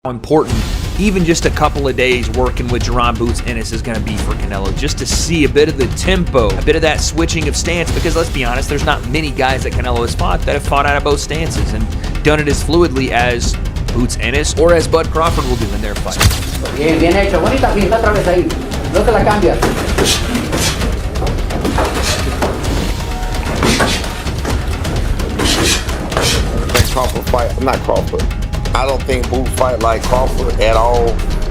How important even just a couple of days working with Jaron "Boots" Ennis is going to be for Canelo, just to see a bit of the tempo, a bit of that switching of stance, because let's be honest, there's not many guys that Canelo has fought that have fought out of both stances and done it as fluidly as Boots Ennis or as Bud Crawford will do in their fight. Bien, bien hecho, bonita pinta otra vez ahí, no te la cambias. Crawford fight, not Crawford. I don't think Boots fight like Crawford at all.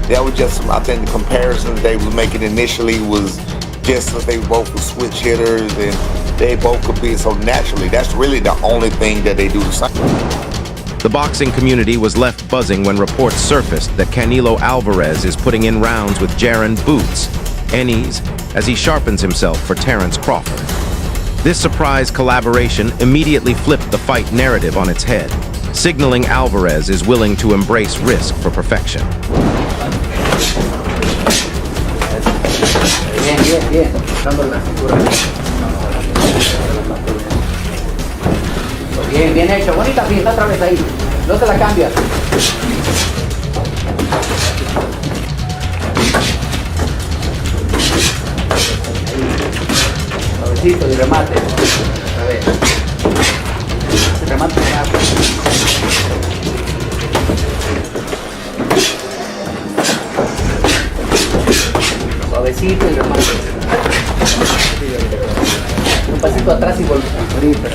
That was just, I think the comparisons they was making initially was just that they both were switch hitters and they both could be so naturally. That's really the only thing that they do the same. The boxing community was left buzzing when reports surfaced that Canelo Alvarez is putting in rounds with Jaron "Boots" Ennis as he sharpens himself for Terence Crawford. This surprise collaboration immediately flipped the fight narrative on its head, signaling Alvarez is willing to embrace risk for perfection. Bien, bien, bien. Dando la cintura. Bien, bien hecho. Bonita pinta otra vez ahí. No te la cambias. Suavecito y remate. A ver. Remate rápido. Suavecito y remate. Un pasito atrás y ahorita.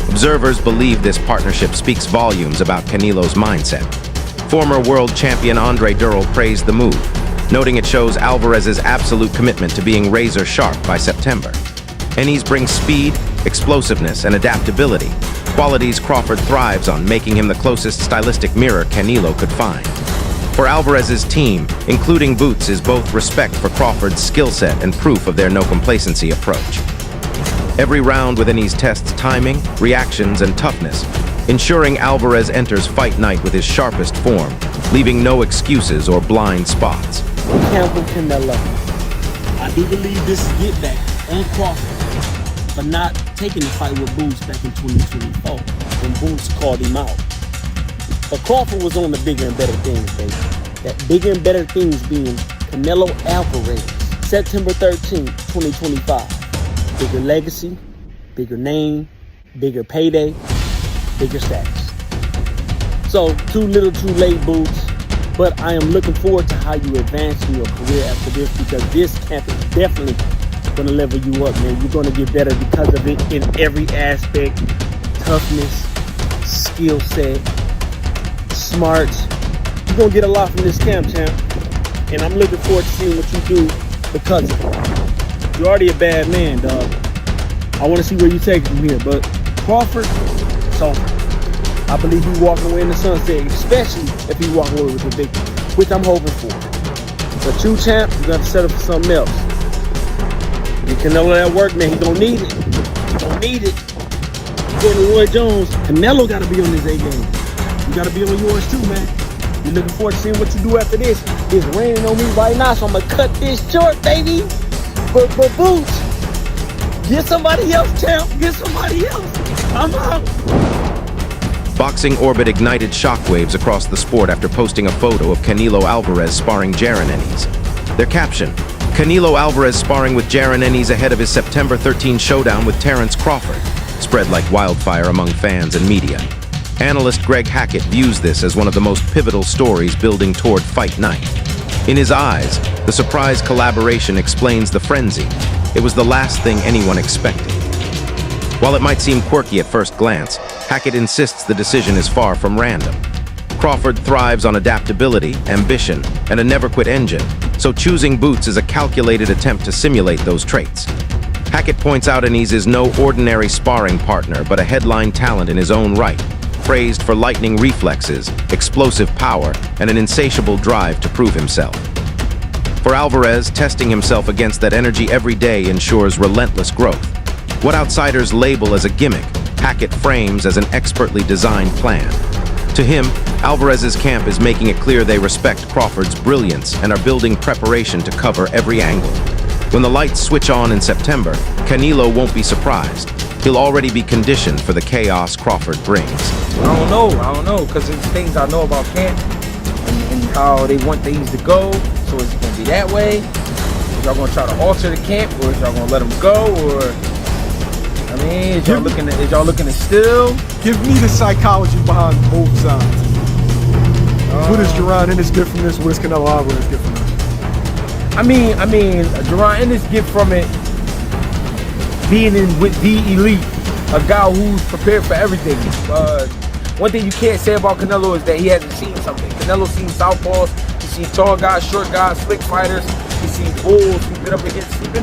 Observers believe this partnership speaks volumes about Canelo's mindset. Former world champion Andre Durrell praised the move, noting it shows Alvarez's absolute commitment to being razor-sharp by September. Ennis brings speed, explosiveness, and adaptability, qualities Crawford thrives on, making him the closest stylistic mirror Canelo could find. For Alvarez's team, including Boots, is both respect for Crawford's skill set and proof of their no-complacency approach. Every round with Ennis tests timing, reactions, and toughness, ensuring Alvarez enters fight night with his sharpest form, leaving no excuses or blind spots. Canelo, I do believe this is get back on Crawford for not taking the fight with Boots back in 2024 when Boots called him out. But Crawford was on the bigger and better things, baby. That bigger and better things being Canelo Alvarez, September 13, 2025. Bigger legacy, bigger name, bigger payday, bigger status. So, too little, too late, Boots. But I am looking forward to how you advance in your career after this, because this camp is definitely going to level you up, man. You're going to get better because of it in every aspect. Toughness, skill set, smarts. You're going to get a lot from this camp, champ. And I'm looking forward to seeing what you do because of it. You're already a bad man, dog. I want to see where you take it from here. But Crawford, it's over. I believe he's walking away in the sunset, especially if he walking away with the victory, which I'm hoping for. But you, champ, you got to settle for something else. You Canelo that work, man. He gonna need it. He gonna need it. According to Roy Jones, Canelo got to be on his A game. You got to be on yours too, man. We're looking forward to seeing what you do after this. It's raining on me right now, so I'm gonna cut this short, baby. But Boots, get somebody else, champ. Get somebody else. I'm out. Boxing Orbit ignited shockwaves across the sport after posting a photo of Canelo Alvarez sparring Jaron Ennis. Their caption, Canelo Alvarez sparring with Jaron Ennis ahead of his September 13 showdown with Terence Crawford, spread like wildfire among fans and media. Analyst Greg Hackett views this as one of the most pivotal stories building toward fight night. In his eyes, the surprise collaboration explains the frenzy. It was the last thing anyone expected. While it might seem quirky at first glance, Hackett insists the decision is far from random. Crawford thrives on adaptability, ambition, and a never-quit engine, so choosing Boots is a calculated attempt to simulate those traits. Hackett points out Ennis is no ordinary sparring partner, but a headline talent in his own right, praised for lightning reflexes, explosive power, and an insatiable drive to prove himself. For Alvarez, testing himself against that energy every day ensures relentless growth. What outsiders label as a gimmick, Hackett frames as an expertly designed plan. To him, Alvarez's camp is making it clear they respect Crawford's brilliance and are building preparation to cover every angle. When the lights switch on in September, Canelo won't be surprised. He'll already be conditioned for the chaos Crawford brings. I don't know, because there's things I know about camp and how they want things to go. So is it gonna be that way? Is y'all gonna try to alter the camp, or is y'all gonna let them go? Or I mean, is y'all looking to still? Give me the psychology behind both sides. What does Jaron Ennis get from this? What does Canelo Alvarez get from this? I mean, Jaron Ennis get from it being in with the elite, a guy who's prepared for everything. One thing you can't say about Canelo is that he hasn't seen something. Canelo's seen southpaws, he's seen tall guys, short guys, slick fighters, he's seen bulls, he's been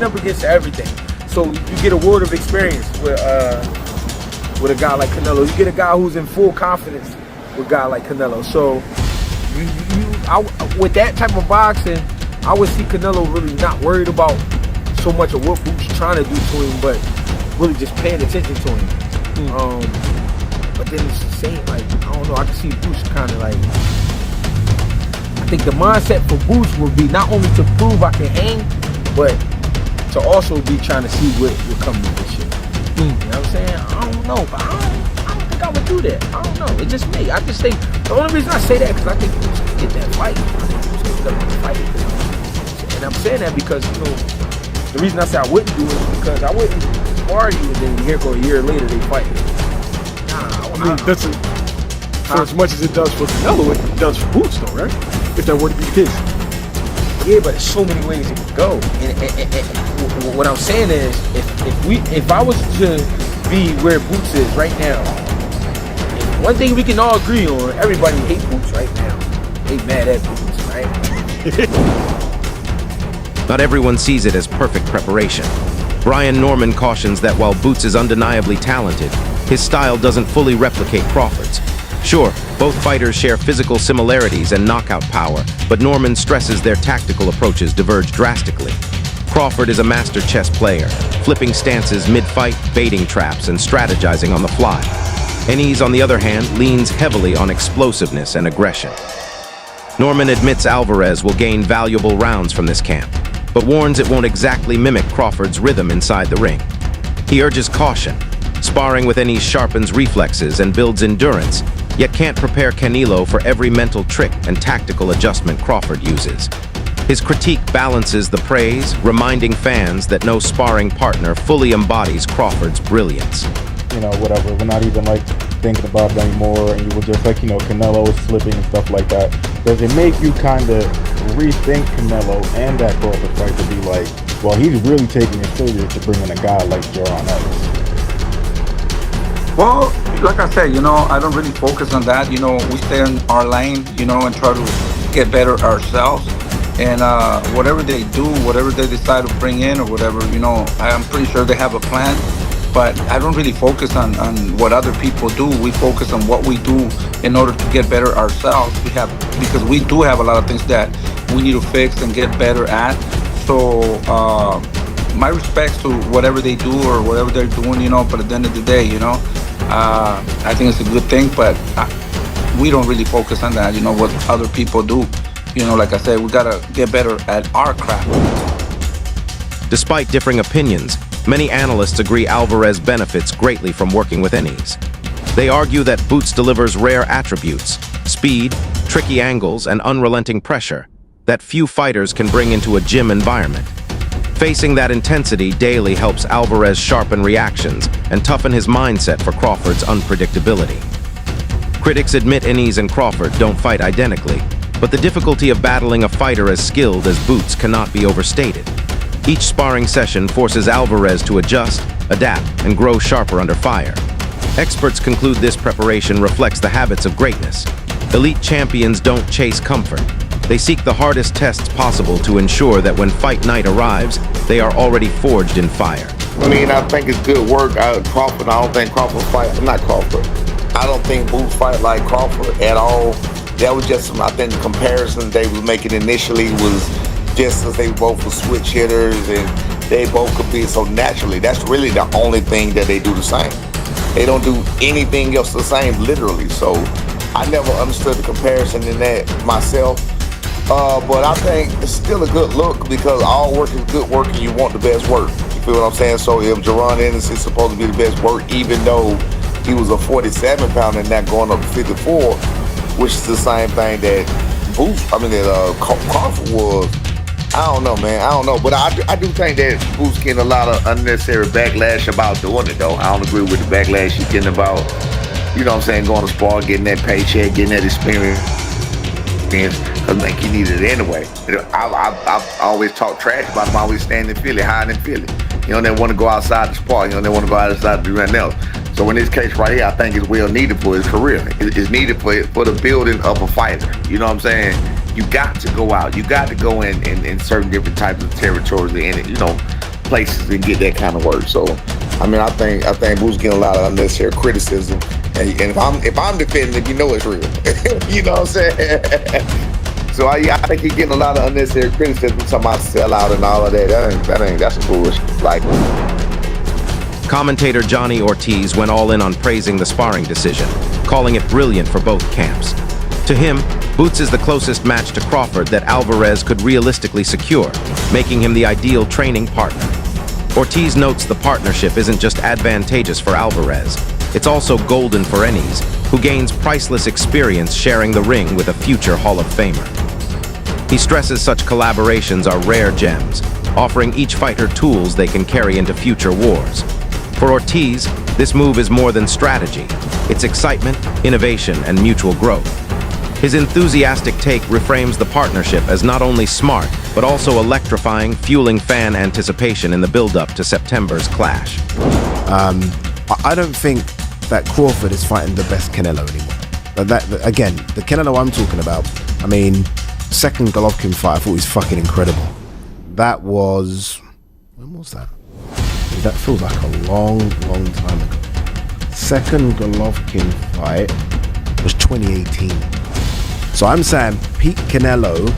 up against everything. So you get a world of experience with a guy like Canelo. You get a guy who's in full confidence with a guy like Canelo. So with that type of boxing, I would see Canelo really not worried about so much of what Boots trying to do to him, but really just paying attention to him. But then it's the same, like, I don't know, I can see Boots kind of like, I think the mindset for Boots would be not only to prove I can hang, but to also be trying to see what comes with this shit. You know what I'm saying? I don't know, but I don't think I would do that. I don't know. It's just me. I just think the only reason I say that because I think Boots can get that fight. I think Boots can get that fight. And I'm saying that because, you know, the reason I say I wouldn't do it is because I wouldn't spar you and then here go a year later they fight. I mean, that's for as much as it does for Canelo, it does for Boots though, right? If that were to be the case. Yeah, but there's so many ways it could go. And what I'm saying is, if I was to be where Boots is right now, one thing we can all agree on, everybody hates Boots right now. They mad at Boots, right? Not everyone sees it as perfect preparation. Brian Norman cautions that while Boots is undeniably talented, his style doesn't fully replicate Crawford's. Sure, both fighters share physical similarities and knockout power, but Norman stresses their tactical approaches diverge drastically. Crawford is a master chess player, flipping stances mid-fight, baiting traps, and strategizing on the fly. Ennis, on the other hand, leans heavily on explosiveness and aggression. Norman admits Alvarez will gain valuable rounds from this camp, but warns it won't exactly mimic Crawford's rhythm inside the ring. He urges caution. Sparring with Ennis sharpens reflexes and builds endurance, yet can't prepare Canelo for every mental trick and tactical adjustment Crawford uses. His critique balances the praise, reminding fans that no sparring partner fully embodies Crawford's brilliance. You know, whatever, we're not even like thinking about it anymore, and you were just like, you know, Canelo is slipping and stuff like that. Does it make you kind of rethink Canelo and that Crawford fight to be like, well, he's really taking it serious to bring in a guy like Jaron Ennis? Well, like I said, you know, I don't really focus on that. You know, we stay in our lane, you know, and try to get better ourselves. And whatever they do, whatever they decide to bring in or whatever, you know, I'm pretty sure they have a plan. But I don't really focus on what other people do. We focus on what we do in order to get better ourselves. Because we do have a lot of things that we need to fix and get better at. So my respects to whatever they do or whatever they're doing, you know, but at the end of the day, you know, I think it's a good thing, but we don't really focus on that, you know, what other people do. You know, like I said, we gotta get better at our craft. Despite differing opinions, many analysts agree Alvarez benefits greatly from working with Ennis. They argue that Boots delivers rare attributes, speed, tricky angles, and unrelenting pressure that few fighters can bring into a gym environment. Facing that intensity daily helps Alvarez sharpen reactions and toughen his mindset for Crawford's unpredictability. Critics admit Ennis and Crawford don't fight identically, but the difficulty of battling a fighter as skilled as Boots cannot be overstated. Each sparring session forces Alvarez to adjust, adapt, and grow sharper under fire. Experts conclude this preparation reflects the habits of greatness. Elite champions don't chase comfort. They seek the hardest tests possible to ensure that when fight night arrives, they are already forged in fire. I mean, I think it's good work. Crawford, I don't think Crawford fight. I'm not Crawford. I don't think Boots fight like Crawford at all. That was just I think the comparison they was making initially was just as they both were switch hitters and they both could be so naturally. That's really the only thing that they do the same. They don't do anything else the same, literally. So I never understood the comparison in that myself. But I think it's still a good look because all work is good work and you want the best work. You feel what I'm saying? So if Jaron Ennis is supposed to be the best work, even though he was a 47 pounder and not going up to 54, which is the same thing that Crawford was. I don't know, man. I don't know. But I do think that Boots getting a lot of unnecessary backlash about doing it, though. I don't agree with the backlash he's getting about, you know what I'm saying, going to spar, getting that paycheck, getting that experience. Because I think he needed it anyway. I always talk trash about him, always staying in Philly, hiding in Philly. You don't want to go outside to spar. You don't want to go outside to do nothing else. So in this case right here, I think it's well needed for his career. It's needed for the building of a fighter. You know what I'm saying? You got to go out. You got to go in certain different types of territories and, you know, places and get that kind of work. So, I mean, I think Boots getting a lot of unnecessary criticism. And if I'm defending it, you know it's real. You know what I'm saying? So I think he's getting a lot of unnecessary criticism, talking about sellout and all of that. That's some bullshit. Like. Commentator Johnny Ortiz went all in on praising the sparring decision, calling it brilliant for both camps. To him, Boots is the closest match to Crawford that Alvarez could realistically secure, making him the ideal training partner. Ortiz notes the partnership isn't just advantageous for Alvarez, it's also golden for Ennis, who gains priceless experience sharing the ring with a future Hall of Famer. He stresses such collaborations are rare gems, offering each fighter tools they can carry into future wars. For Ortiz, this move is more than strategy. It's excitement, innovation, and mutual growth. His enthusiastic take reframes the partnership as not only smart, but also electrifying, fueling fan anticipation in the build-up to September's clash. I don't think that Crawford is fighting the best Canelo anymore. Again, the Canelo I'm talking about, I mean, second Golovkin fight, I thought was fucking incredible. That was... when was that? That feels like a long time ago. Second Golovkin fight was 2018. So I'm saying peak Canelo,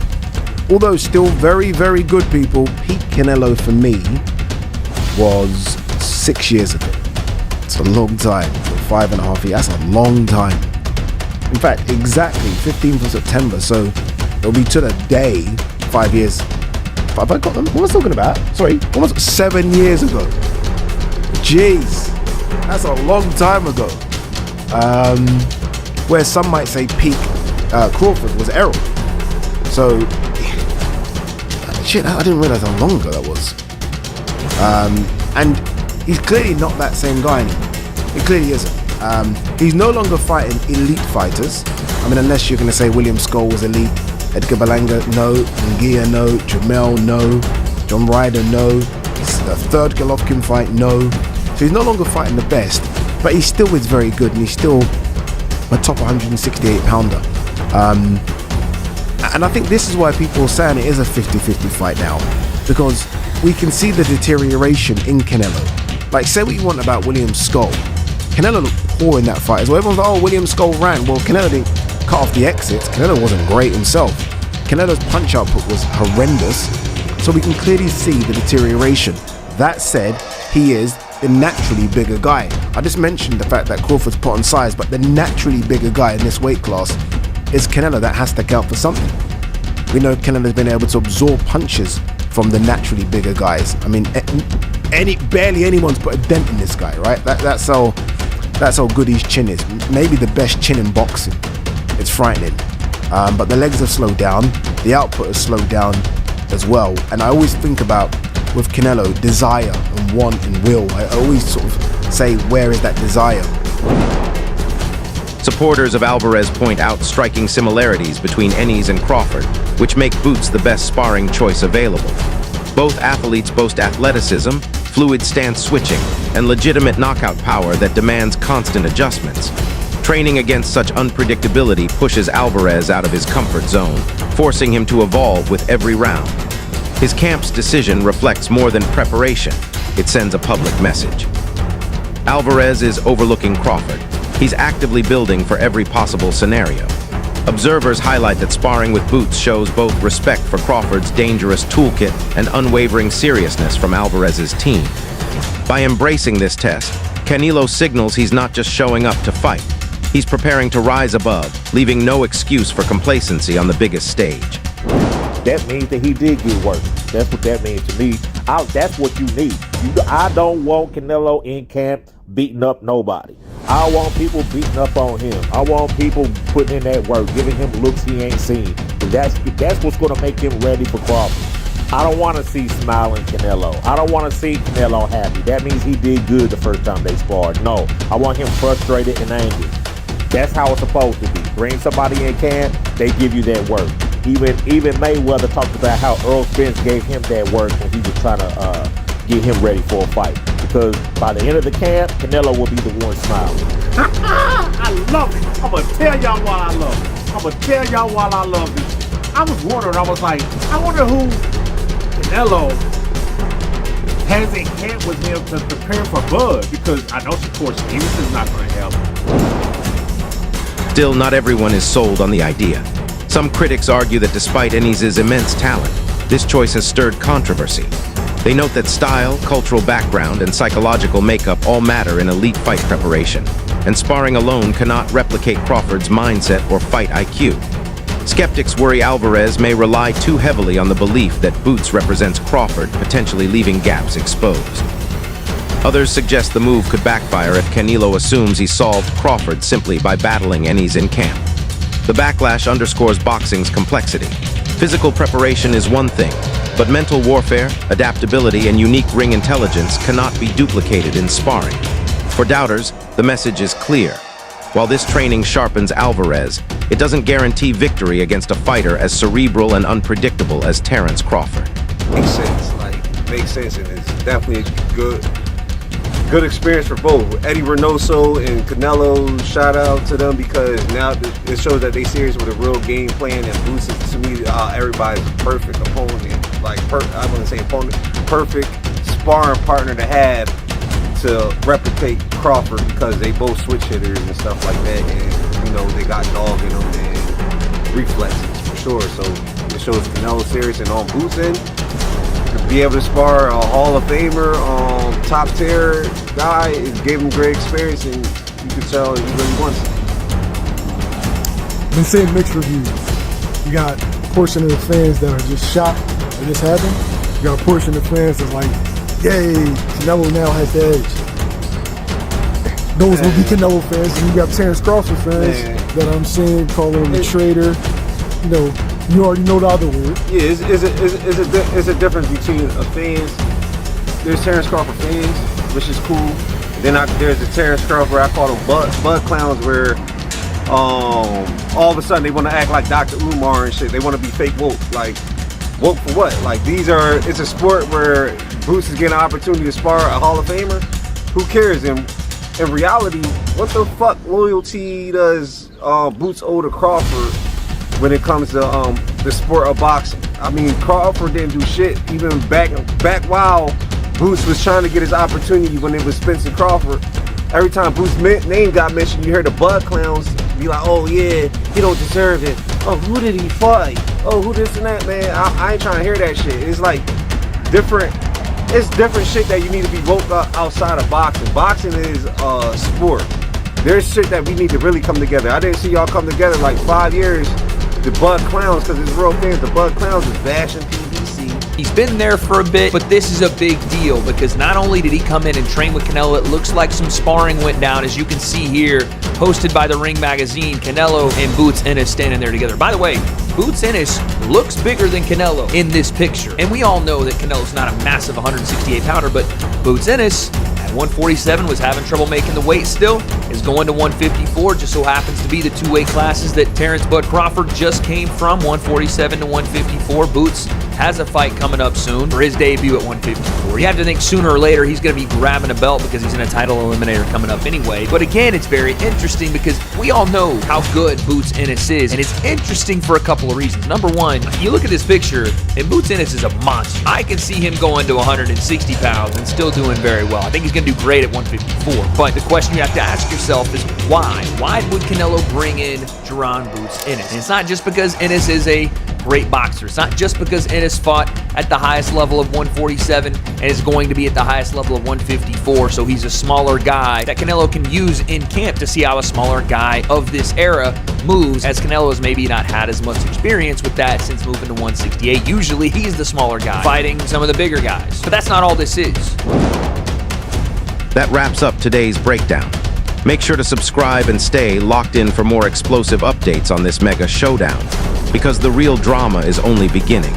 although still very, very good people, peak Canelo for me was 6 years ago. It's a long time. 5.5 years, that's a long time. In fact, exactly 15th of September, so it'll be to the day 5 years. Have I got them? What was I talking about? Sorry, almost 7 years ago. Jeez, that's a long time ago. Where some might say peak Crawford was Errol. So, shit, I didn't realize how long ago that was. And he's clearly not that same guy anymore. He clearly isn't. He's no longer fighting elite fighters. I mean, unless you're going to say William Skull was elite, Edgar Berlanga, no, Ngia, no, Jamel, no, John Ryder, no, the third Golovkin fight, no. So he's no longer fighting the best, but he still is very good, and he's still a top 168 pounder. And I think this is why people are saying it is a 50-50 fight now, because we can see the deterioration in Canelo. Like, say what you want about William Skull. Canelo looked poor in that fight as well. Everyone's like, oh, William Skull ran. Well, Canelo didn't cut off the exits. Canelo wasn't great himself. Canelo's punch output was horrendous. So we can clearly see the deterioration. That said, he is the naturally bigger guy. I just mentioned the fact that Crawford's put on size, but the naturally bigger guy in this weight class is Canelo. That has to count for something. We know Canelo's been able to absorb punches from the naturally bigger guys. I mean, barely anyone's put a dent in this guy, right? That's how good his chin is. Maybe the best chin in boxing. It's frightening. But the legs have slowed down. The output has slowed down as well. And I always think about, with Canelo, desire and want and will. I always sort of say, where is that desire? Supporters of Alvarez point out striking similarities between Ennis and Crawford, which make Boots the best sparring choice available. Both athletes boast athleticism, fluid stance switching, and legitimate knockout power that demands constant adjustments. Training against such unpredictability pushes Alvarez out of his comfort zone, forcing him to evolve with every round. His camp's decision reflects more than preparation. It sends a public message. Alvarez is overlooking Crawford. He's actively building for every possible scenario. Observers highlight that sparring with Boots shows both respect for Crawford's dangerous toolkit and unwavering seriousness from Alvarez's team. By embracing this test, Canelo signals he's not just showing up to fight. He's preparing to rise above, leaving no excuse for complacency on the biggest stage. That means that he did get work. That's what that means to me. That's what you need. I don't want Canelo in camp beating up nobody. I want people beating up on him. I want people putting in that work, giving him looks he ain't seen. That's what's going to make him ready for Crawford. I don't want to see smiling Canelo. I don't want to see Canelo happy. That means he did good the first time they sparred. No, I want him frustrated and angry. That's how it's supposed to be. Bring somebody in camp, they give you that work. Even Mayweather talked about how Earl Spence gave him that work when he was trying to get him ready for a fight. Because by the end of the camp, Canelo will be the one smiling. I love it. I'm going to tell y'all why I love it. I'm going to tell y'all why I love this. I was wondering, I was like, I wonder who Canelo has in camp with him to prepare for Bud. Because I know, of course, Ennis is not going to help him. Still, not everyone is sold on the idea. Some critics argue that despite Ennis' immense talent, this choice has stirred controversy. They note that style, cultural background, and psychological makeup all matter in elite fight preparation, and sparring alone cannot replicate Crawford's mindset or fight IQ. Skeptics worry Alvarez may rely too heavily on the belief that Boots represents Crawford, potentially leaving gaps exposed. Others suggest the move could backfire if Canelo assumes he solved Crawford simply by battling Ennis in camp. The backlash underscores boxing's complexity. Physical preparation is one thing, but mental warfare, adaptability, and unique ring intelligence cannot be duplicated in sparring. For doubters, the message is clear. While this training sharpens Alvarez, it doesn't guarantee victory against a fighter as cerebral and unpredictable as Terence Crawford. Makes sense, and it's definitely a good experience for both. Eddie Reynoso and Canelo, shout out to them, because now it shows that they serious with a real game plan, and Boots is, to me, everybody's perfect opponent. I wouldn't say opponent, perfect sparring partner to have to replicate Crawford, because they both switch hitters and stuff like that, and they got dog in them and reflexes for sure. So it shows Canelo serious, and on Boots end, to be able to spar a Hall of Famer, top tier guy, it gave him great experience, and you can tell he really wants it. Been seeing mixed reviews. You got a portion of the fans that are just shocked that this happened. You got a portion of the fans that's like, yay, Canelo now has the edge. Those will be Canelo fans, and you got Terence Crawford fans that I'm seeing calling him a traitor. You already know the other word. Yeah, it's a difference between fans. There's Terence Crawford fans, which is cool. Then there's the Terence Crawford, I call them bud clowns, where all of a sudden they want to act like Dr. Umar and shit. They want to be fake woke. Like, woke for what? Like, it's a sport where Boots is getting an opportunity to spar a Hall of Famer. Who cares? And in reality, what the fuck loyalty does Boots owe to Crawford when it comes to the sport of boxing? I mean, Crawford didn't do shit even back while Boots was trying to get his opportunity when it was Spence and Crawford. Every time Boots' name got mentioned, you heard the bud clowns be like, oh yeah, he don't deserve it. Oh, who did he fight? Oh, who this and that, man? I ain't trying to hear that shit. It's like different shit that you need to be woke up outside of boxing. Boxing is a sport. There's shit that we need to really come together. I didn't see y'all come together like 5 years. The bud clowns, because it's real things. The bud clowns is bashing PBC. He's been there for a bit, but this is a big deal because not only did he come in and train with Canelo, it looks like some sparring went down, as you can see here, posted by the Ring magazine. Canelo and Boots Ennis standing there together. By the way, Boots Ennis looks bigger than Canelo in this picture. And we all know that Canelo's not a massive 168-pounder, but Boots Ennis at 147 was having trouble making the weight still, is going to 154, just so happens to be the two weight classes that Terence Bud Crawford just came from, 147 to 154. Boots has a fight coming up soon for his debut at 154. You have to think sooner or later he's going to be grabbing a belt because he's in a title eliminator coming up anyway. But again, it's very interesting because we all know how good Boots Ennis is, and it's interesting for a couple of reasons. Number one, you look at this picture, and Boots Ennis is a monster. I can see him going to 160 pounds and still doing very well. I think he's going to do great at 154. But the question you have to ask yourself is why? Why would Canelo bring in Jaron Boots Ennis? And it's not just because Ennis is a great boxer. It's not just because Ennis fought at the highest level of 147 and is going to be at the highest level of 154, so he's a smaller guy that Canelo can use in camp to see how a smaller guy of this era moves, as Canelo has maybe not had as much experience with that since moving to 168. Usually he's the smaller guy fighting some of the bigger guys. But that's not all this is. That wraps up today's breakdown. Make sure to subscribe and stay locked in for more explosive updates on this mega showdown, because the real drama is only beginning.